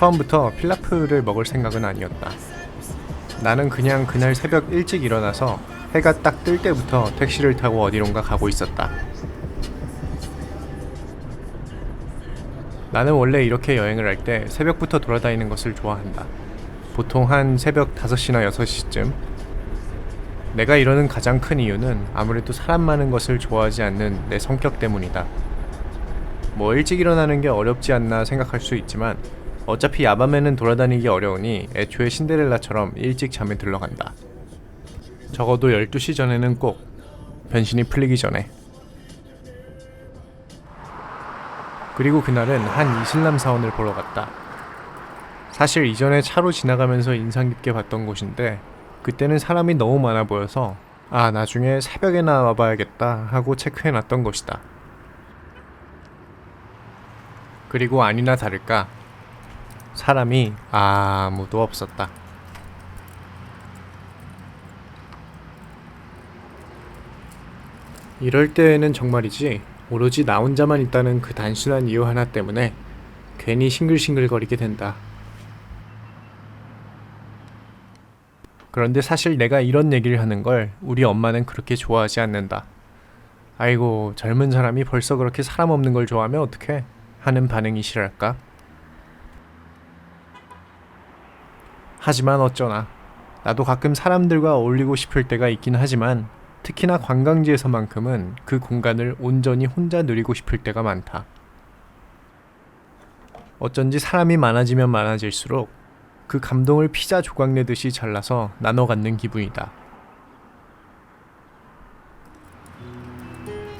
처음부터 필라프를 먹을 생각은 아니었다. 나는 그냥 그날 새벽 일찍 일어나서 해가 딱 뜰 때부터 택시를 타고 어디론가 가고 있었다. 나는 원래 이렇게 여행을 할 때 새벽부터 돌아다니는 것을 좋아한다. 보통 한 새벽 5시나 6시쯤. 내가 이러는 가장 큰 이유는 아무래도 사람 많은 것을 좋아하지 않는 내 성격 때문이다. 뭐 일찍 일어나는 게 어렵지 않나 생각할 수 있지만 어차피 야밤에는 돌아다니기 어려우니 애초에 신데렐라처럼 일찍 잠에 들러간다. 적어도 12시 전에는 꼭, 변신이 풀리기 전에. 그리고 그날은 한 이슬람 사원을 보러 갔다. 사실 이전에 차로 지나가면서 인상 깊게 봤던 곳인데 그때는 사람이 너무 많아 보여서 나중에 새벽에나 와봐야겠다 하고 체크해놨던 것이다. 그리고 아니나 다를까 사람이 아무도 없었다. 이럴 때에는 정말이지 오로지 나 혼자만 있다는 그 단순한 이유 하나 때문에 괜히 싱글싱글거리게 된다. 그런데 사실 내가 이런 얘기를 하는 걸 우리 엄마는 그렇게 좋아하지 않는다. 아이고, 젊은 사람이 벌써 그렇게 사람 없는 걸 좋아하면 어떡해? 하는 반응이시랄까? 하지만 어쩌나. 나도 가끔 사람들과 어울리고 싶을 때가 있긴 하지만 특히나 관광지에서만큼은 그 공간을 온전히 혼자 누리고 싶을 때가 많다. 어쩐지 사람이 많아지면 많아질수록 그 감동을 피자 조각 내듯이 잘라서 나눠 갖는 기분이다.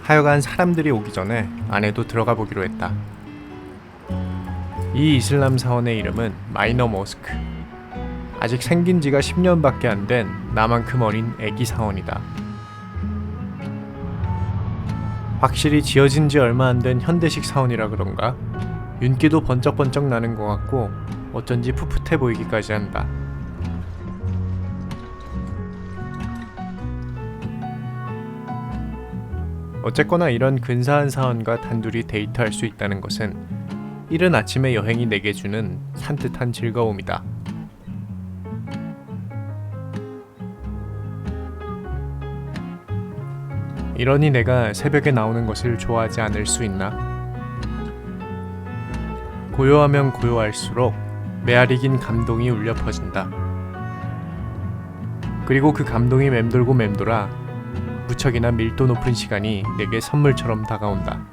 하여간 사람들이 오기 전에 안에도 들어가 보기로 했다. 이 이슬람 사원의 이름은 마이너 모스크. 아직 생긴 지가 10년밖에 안 된 나만큼 어린 애기 사원이다. 확실히 지어진 지 얼마 안 된 현대식 사원이라 그런가? 윤기도 번쩍번쩍 나는 것 같고 어쩐지 풋풋해 보이기까지 한다. 어쨌거나 이런 근사한 사원과 단둘이 데이트할 수 있다는 것은 이른 아침에 여행이 내게 주는 산뜻한 즐거움이다. 이러니 내가 새벽에 나오는 것을 좋아하지 않을 수 있나? 고요하면 고요할수록 메아리 긴 감동이 울려 퍼진다. 그리고 그 감동이 맴돌고 맴돌아 무척이나 밀도 높은 시간이 내게 선물처럼 다가온다.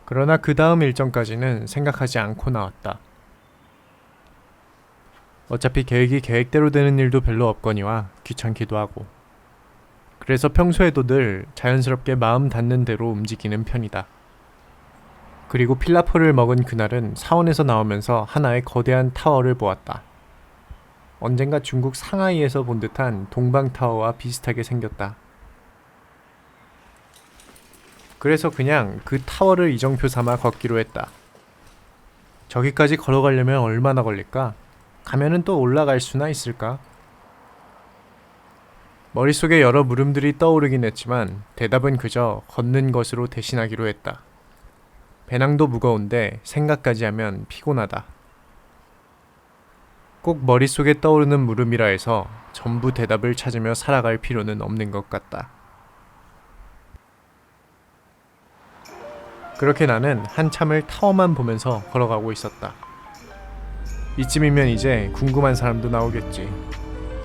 그러나 그 다음 일정까지는 생각하지 않고 나왔다. 어차피 계획이 계획대로 되는 일도 별로 없거니와 귀찮기도 하고. 그래서 평소에도 늘 자연스럽게 마음 닿는 대로 움직이는 편이다. 그리고 필라프를 먹은 그날은 사원에서 나오면서 하나의 거대한 타워를 보았다. 언젠가 중국 상하이에서 본 듯한 동방타워와 비슷하게 생겼다. 그래서 그냥 그 타워를 이정표 삼아 걷기로 했다. 저기까지 걸어가려면 얼마나 걸릴까? 가면은 또 올라갈 수나 있을까? 머릿속에 여러 물음들이 떠오르긴 했지만 대답은 그저 걷는 것으로 대신하기로 했다. 배낭도 무거운데 생각까지 하면 피곤하다. 꼭 머릿속에 떠오르는 물음이라 해서 전부 대답을 찾으며 살아갈 필요는 없는 것 같다. 그렇게 나는 한참을 타워만 보면서 걸어가고 있었다. 이쯤이면 이제 궁금한 사람도 나오겠지.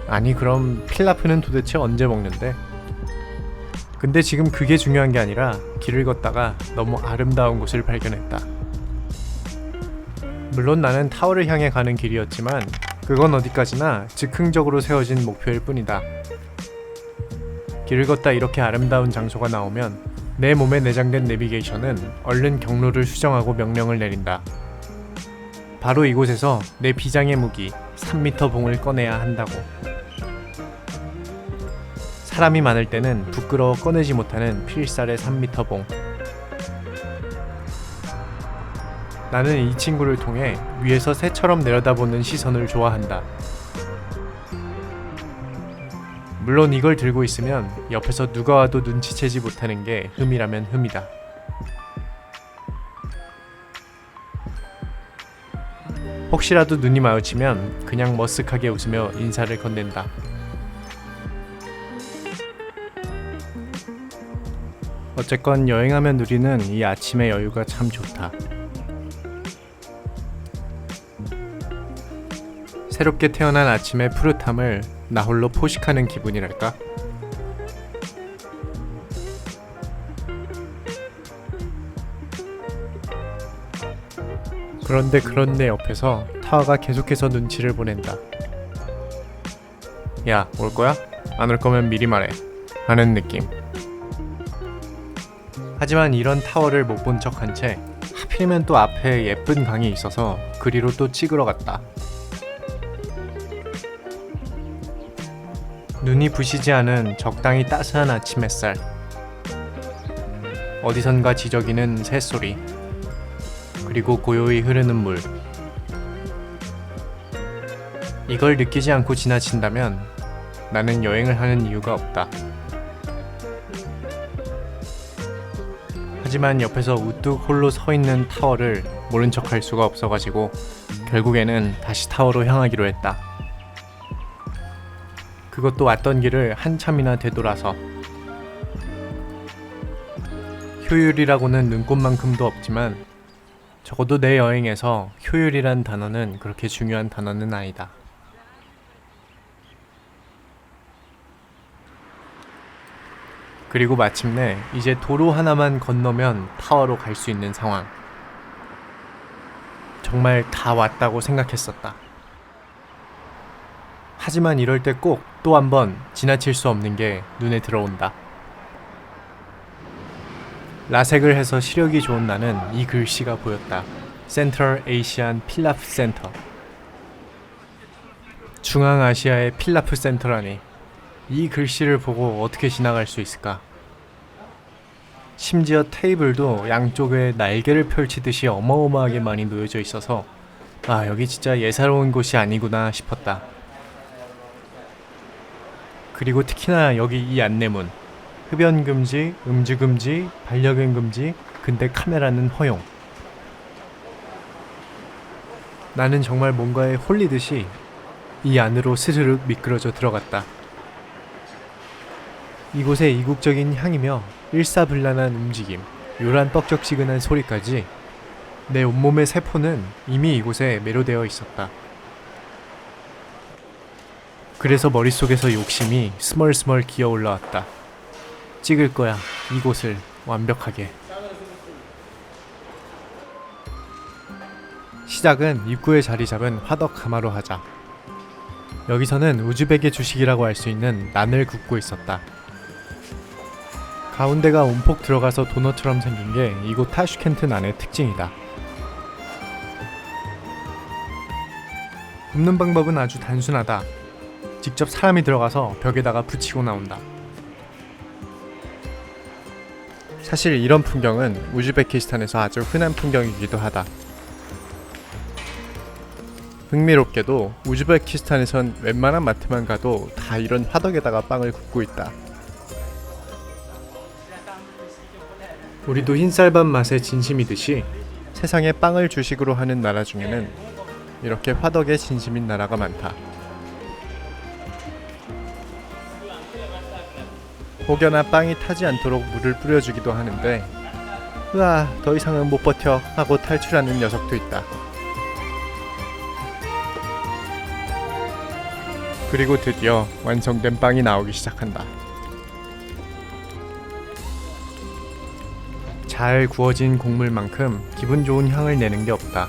아니, 그럼 필라프는 도대체 언제 먹는데? 근데 지금 그게 중요한 게 아니라 길을 걷다가 너무 아름다운 곳을 발견했다. 물론 나는 타워를 향해 가는 길이었지만 그건 어디까지나 즉흥적으로 세워진 목표일 뿐이다. 길을 걷다 이렇게 아름다운 장소가 나오면 내 몸에 내장된 내비게이션은 얼른 경로를 수정하고 명령을 내린다. 바로 이곳에서 내 비장의 무기 3m 봉을 꺼내야 한다고. 사람이 많을 때는 부끄러워 꺼내지 못하는 필살의 3m 봉. 나는 이 친구를 통해 위에서 새처럼 내려다보는 시선을 좋아한다. 물론 이걸 들고 있으면 옆에서 누가 와도 눈치채지 못하는 게 흠이라면 흠이다. 혹시라도 눈이 마주치면 그냥 머쓱하게 웃으며 인사를 건넨다. 어쨌건 여행하며 누리는 이 아침의 여유가 참 좋다. 새롭게 태어난 아침의 푸릇함을 나 홀로 포식하는 기분이랄까? 그런데 그런 내 옆에서 타워가 계속해서 눈치를 보낸다. 야, 올 거야? 안 올 거면 미리 말해. 하는 느낌. 하지만 이런 타워를 못 본 척한 채 하필이면 또 앞에 예쁜 강이 있어서 그리로 또 찍으러 갔다. 눈이 부시지 않은 적당히 따스한 아침 햇살. 어디선가 지저귀는 새소리. 그리고 고요히 흐르는 물. 이걸 느끼지 않고 지나친다면 나는 여행을 하는 이유가 없다. 하지만 옆에서 우뚝 홀로 서 있는 타워를 모른 척 할 수가 없어가지고 결국에는 다시 타워로 향하기로 했다. 그것도 왔던 길을 한참이나 되돌아서. 효율이라고는 눈꼽만큼도 없지만 적어도 내 여행에서 효율이란 단어는 그렇게 중요한 단어는 아니다. 그리고 마침내 이제 도로 하나만 건너면 타워로 갈 수 있는 상황. 정말 다 왔다고 생각했었다. 하지만 이럴 때 꼭 또 한 번 지나칠 수 없는 게 눈에 들어온다. 라섹을 해서 시력이 좋은 나는 이 글씨가 보였다. Central Asian Pilaf Center. 중앙아시아의 필라프 센터라니. 이 글씨를 보고 어떻게 지나갈 수 있을까? 심지어 테이블도 양쪽에 날개를 펼치듯이 어마어마하게 많이 놓여져 있어서 아, 여기 진짜 예사로운 곳이 아니구나 싶었다. 그리고 특히나 여기 이 안내문. 흡연 금지, 음주 금지, 반려견 금지, 근데 카메라는 허용. 나는 정말 뭔가에 홀리듯이 이 안으로 스르륵 미끄러져 들어갔다. 이곳의 이국적인 향이며 일사불란한 움직임, 요란 뻑적지근한 소리까지 내 온몸의 세포는 이미 이곳에 매료되어 있었다. 그래서 머릿속에서 욕심이 스멀스멀 기어 올라왔다. 찍을 거야, 이곳을 완벽하게. 시작은 입구에 자리 잡은 화덕 가마로 하자. 여기서는 우즈벡의 주식이라고 할 수 있는 난을 굽고 있었다. 가운데가 움폭 들어가서 도넛처럼 생긴 게 이곳 타슈켄트 난의 특징이다. 굽는 방법은 아주 단순하다. 직접 사람이 들어가서 벽에다가 붙이고 나온다. 사실 이런 풍경은 우즈베키스탄에서 아주 흔한 풍경이기도 하다. 흥미롭게도 우즈베키스탄에선 웬만한 마트만 가도 다 이런 화덕에다가 빵을 굽고 있다. 우리도 흰쌀밥 맛에 진심이듯이 세상에 빵을 주식으로 하는 나라 중에는 이렇게 화덕에 진심인 나라가 많다. 혹여나 빵이 타지 않도록 물을 뿌려주기도 하는데 으아, 더 이상은 못 버텨 하고 탈출하는 녀석도 있다. 그리고 드디어 완성된 빵이 나오기 시작한다. 잘 구워진 곡물만큼 기분 좋은 향을 내는 게 없다.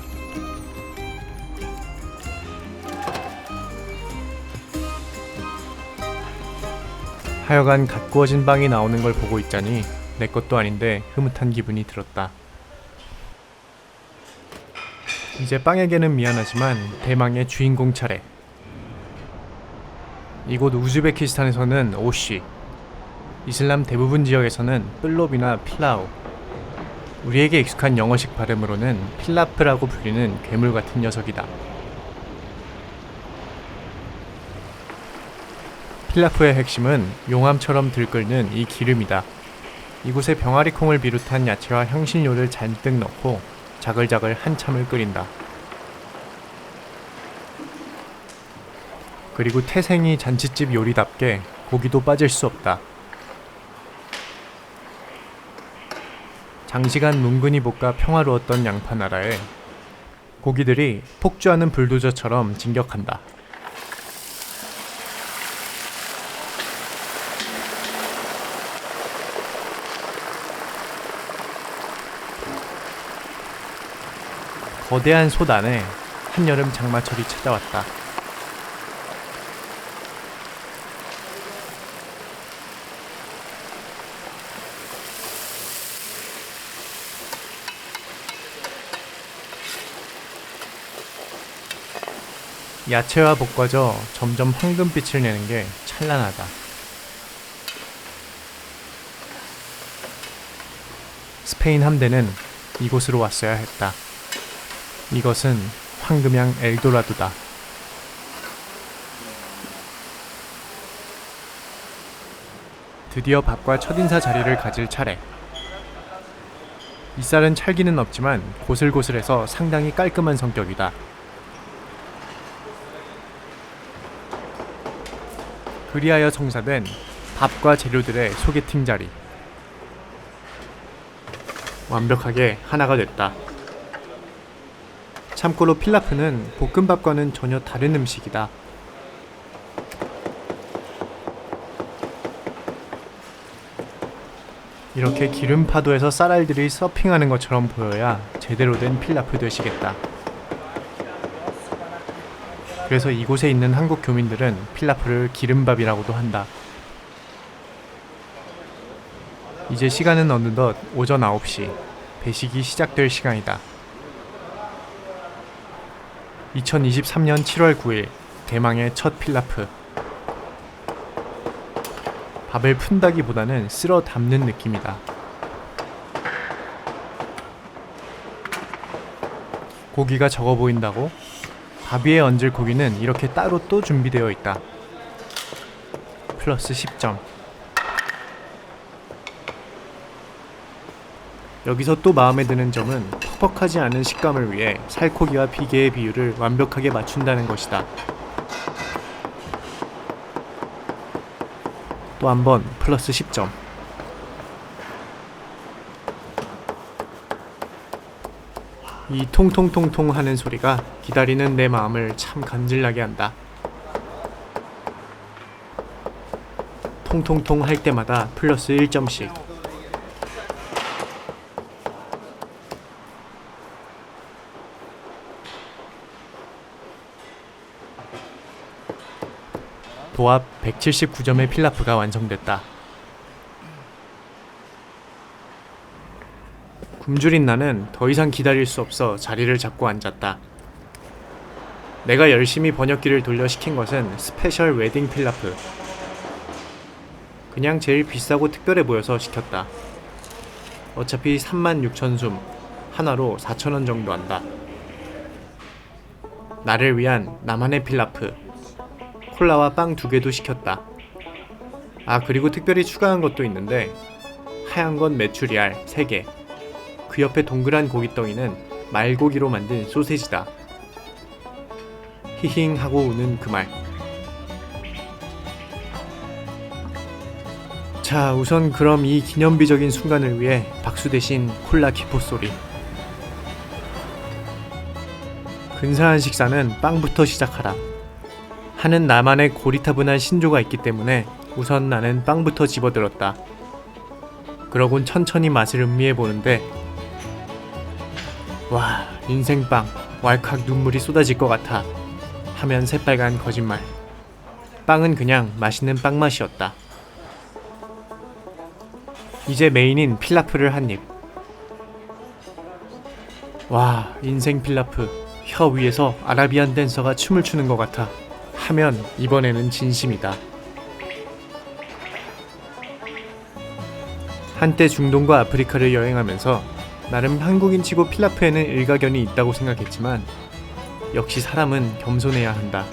하여간 갓 구워진 빵이 나오는 걸 보고 있자니 내 것도 아닌데 흐뭇한 기분이 들었다. 이제 빵에게는 미안하지만 대망의 주인공 차례. 이곳 우즈베키스탄에서는 오쉬, 이슬람 대부분 지역에서는 플롭이나 필라우, 우리에게 익숙한 영어식 발음으로는 필라프라고 불리는 괴물 같은 녀석이다. 필라프의 핵심은 용암처럼 들끓는 이 기름이다. 이곳에 병아리콩을 비롯한 야채와 향신료를 잔뜩 넣고 자글자글 한참을 끓인다. 그리고 태생이 잔칫집 요리답게 고기도 빠질 수 없다. 장시간 뭉근히 볶아 평화로웠던 양파 나라에 고기들이 폭주하는 불도저처럼 진격한다. 거대한 솥 안에 한여름 장마철이 찾아왔다. 야채와 볶아져 점점 황금빛을 내는 게 찬란하다. 스페인 함대는 이곳으로 왔어야 했다. 이것은 황금향 엘도라도다. 드디어 밥과 첫인사 자리를 가질 차례. 이 쌀은 찰기는 없지만 고슬고슬해서 상당히 깔끔한 성격이다. 그리하여 성사된 밥과 재료들의 소개팅 자리. 완벽하게 하나가 됐다. 참고로 필라프는 볶음밥과는 전혀 다른 음식이다. 이렇게 기름 파도에서 쌀알들이 서핑하는 것처럼 보여야 제대로 된 필라프 되시겠다. 그래서 이곳에 있는 한국 교민들은 필라프를 기름밥이라고도 한다. 이제 시간은 어느덧 오전 9시, 배식이 시작될 시간이다. 2023년 7월 9일, 대망의 첫 필라프. 밥을 푼다기보다는 쓸어 담는 느낌이다. 고기가 적어 보인다고? 밥 위에 얹을 고기는 이렇게 따로 또 준비되어 있다. 플러스 10점. 여기서 또 마음에 드는 점은 퍽퍽하지 않은 식감을 위해 살코기와 비계의 비율을 완벽하게 맞춘다는 것이다. 또 한 번 플러스 10점. 이 통통통통 하는 소리가 기다리는 내 마음을 참 간질나게 한다. 통통통 할 때마다 플러스 1점씩. 도합 179점의 필라프가 완성됐다. 굶주린 나는 더 이상 기다릴 수 없어 자리를 잡고 앉았다. 내가 열심히 번역기를 돌려 시킨 것은 스페셜 웨딩 필라프. 그냥 제일 비싸고 특별해 보여서 시켰다. 어차피 36,000숨, 하나로 4,000원 정도 한다. 나를 위한 나만의 필라프. 콜라와 빵 2개도 시켰다. 아, 그리고 특별히 추가한 것도 있는데 하얀 건 메추리알 3개. 그 옆에 동그란 고깃덩이는 말고기로 만든 소세지다. 히힝 하고 우는 그 말. 자, 우선 그럼 이 기념비적인 순간을 위해 박수 대신 콜라 기포 소리. 근사한 식사는 빵부터 시작하라 하는 나만의 고리타분한 신조가 있기 때문에 우선 나는 빵부터 집어들었다. 그러곤 천천히 맛을 음미해보는데 와, 인생빵, 왈칵 눈물이 쏟아질 것 같아 하면 새빨간 거짓말. 빵은 그냥 맛있는 빵 맛이었다. 이제 메인인 필라프를 한 입. 와, 인생 필라프, 혀 위에서 아라비안 댄서가 춤을 추는 것 같아 하면 이번에는 진심이다. 한때 중동과 아프리카를 여행하면서 나름 한국인치고 필라프에는 일가견이 있다고 생각했지만 역시 사람은 겸손해야 한다.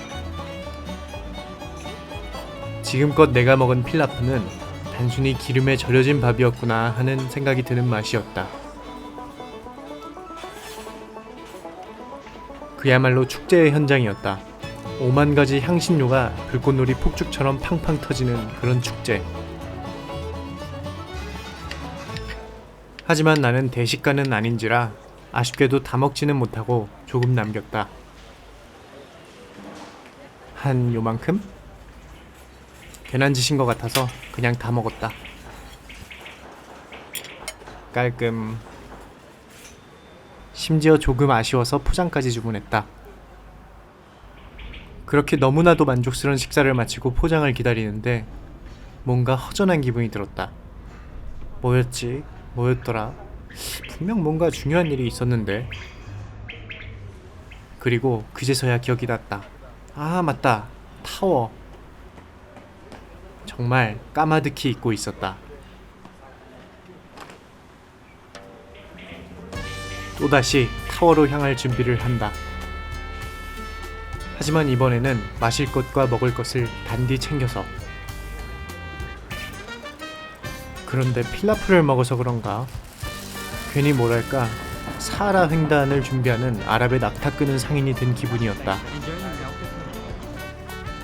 지금껏 내가 먹은 필라프는 단순히 기름에 절여진 밥이었구나 하는 생각이 드는 맛이었다. 그야말로 축제의 현장이었다. 5만 가지 향신료가 불꽃놀이 폭죽처럼 팡팡 터지는 그런 축제. 하지만 나는 대식가는 아닌지라 아쉽게도 다 먹지는 못하고 조금 남겼다. 한 요만큼? 괜한 짓인 것 같아서 그냥 다 먹었다. 깔끔. 심지어 조금 아쉬워서 포장까지 주문했다. 그렇게 너무나도 만족스러운 식사를 마치고 포장을 기다리는데 뭔가 허전한 기분이 들었다. 뭐였더라? 분명 뭔가 중요한 일이 있었는데. 그리고 그제서야 기억이 났다. 아, 맞다. 타워. 정말 까마득히 잊고 있었다. 또다시 타워로 향할 준비를 한다. 하지만 이번에는 마실 것과 먹을 것을 단디 챙겨서. 그런데 필라프를 먹어서 그런가 괜히 뭐랄까 사하라 횡단을 준비하는 아랍의 낙타 끄는 상인이 된 기분이었다.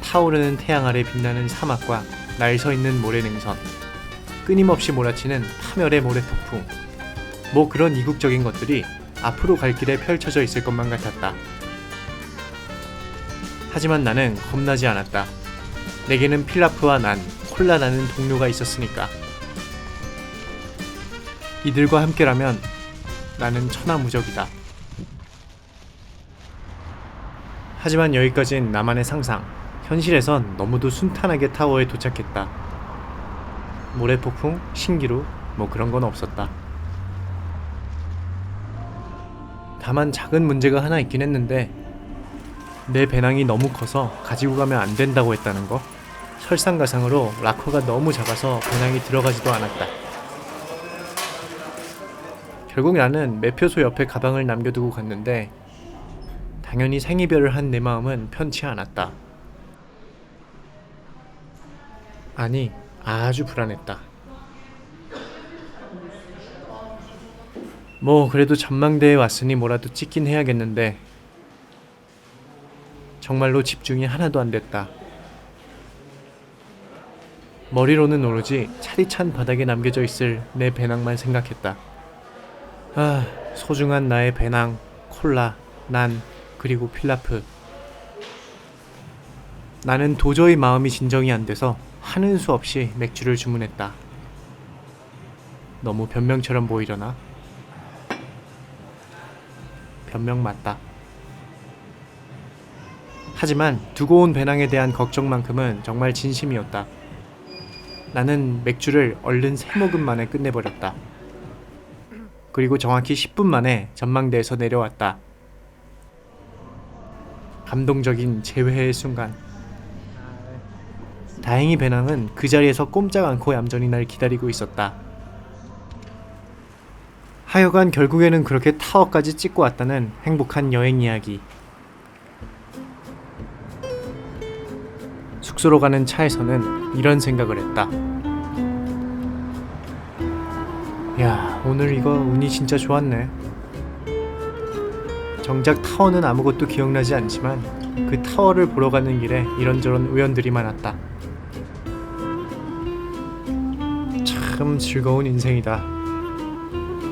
타오르는 태양 아래 빛나는 사막과 날 서 있는 모래능선, 끊임없이 몰아치는 파멸의 모래폭풍, 뭐 그런 이국적인 것들이 앞으로 갈 길에 펼쳐져 있을 것만 같았다. 하지만 나는 겁나지 않았다. 내게는 필라프와 난, 콜라라는 동료가 있었으니까. 이들과 함께라면 나는 천하무적이다. 하지만 여기까진 나만의 상상. 현실에선 너무도 순탄하게 타워에 도착했다. 모래폭풍, 신기루, 뭐 그런 건 없었다. 다만 작은 문제가 하나 있긴 했는데 내 배낭이 너무 커서 가지고 가면 안 된다고 했다는 거. 설상가상으로 락커가 너무 작아서 배낭이 들어가지도 않았다. 결국 나는 매표소 옆에 가방을 남겨두고 갔는데 당연히 생이별을 한 내 마음은 편치 않았다. 아니, 아주 불안했다. 뭐 그래도 전망대에 왔으니 뭐라도 찍긴 해야겠는데 정말로 집중이 하나도 안 됐다. 머리로는 오로지 차디찬 바닥에 남겨져 있을 내 배낭만 생각했다. 아, 소중한 나의 배낭, 콜라, 난, 그리고 필라프. 나는 도저히 마음이 진정이 안 돼서 하는 수 없이 맥주를 주문했다. 너무 변명처럼 보이려나? 변명 맞다. 하지만 두고 온 배낭에 대한 걱정만큼은 정말 진심이었다. 나는 맥주를 얼른 3모금 만에 끝내버렸다. 그리고 정확히 10분 만에 전망대에서 내려왔다. 감동적인 재회의 순간. 다행히 배낭은 그 자리에서 꼼짝 않고 얌전히 날 기다리고 있었다. 하여간 결국에는 그렇게 타워까지 찍고 왔다는 행복한 여행 이야기. 숙소로 가는 차에서는 이런 생각을 했다. 야, 오늘 이거 운이 진짜 좋았네. 정작 타워는 아무것도 기억나지 않지만 그 타워를 보러 가는 길에 이런저런 우연들이 많았다. 참 즐거운 인생이다.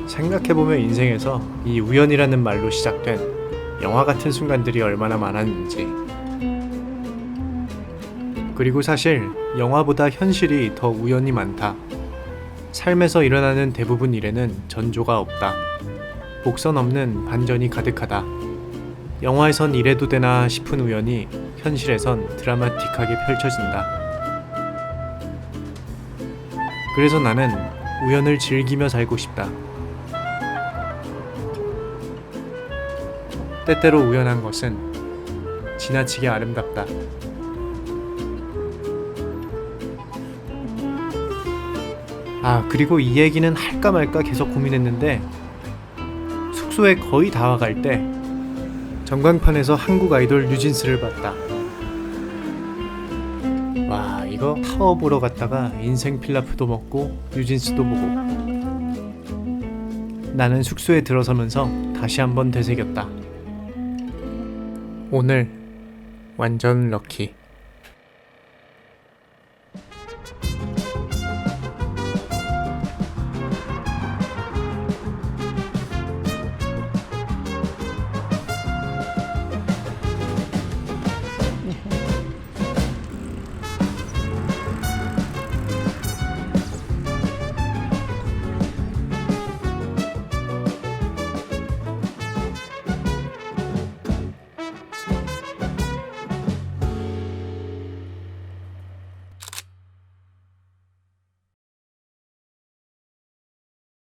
생각해보면 인생에서 이 우연이라는 말로 시작된 영화 같은 순간들이 얼마나 많았는지. 그리고 사실 영화보다 현실이 더 우연이 많다. 삶에서 일어나는 대부분 일에는 전조가 없다. 복선 없는 반전이 가득하다. 영화에선 이래도 되나 싶은 우연이 현실에선 드라마틱하게 펼쳐진다. 그래서 나는 우연을 즐기며 살고 싶다. 때때로 우연한 것은 지나치게 아름답다. 아, 그리고 이 얘기는 할까 말까 계속 고민했는데 숙소에 거의 다 와갈 때 전광판에서 한국 아이돌 뉴진스를 봤다. 와, 이 이거 타워 보러 갔다가 인생 필라프도 먹고 뉴진스도 보고. 나는 숙소에 들어서면서 다시 한번 되새겼다. 오늘 완전 럭키.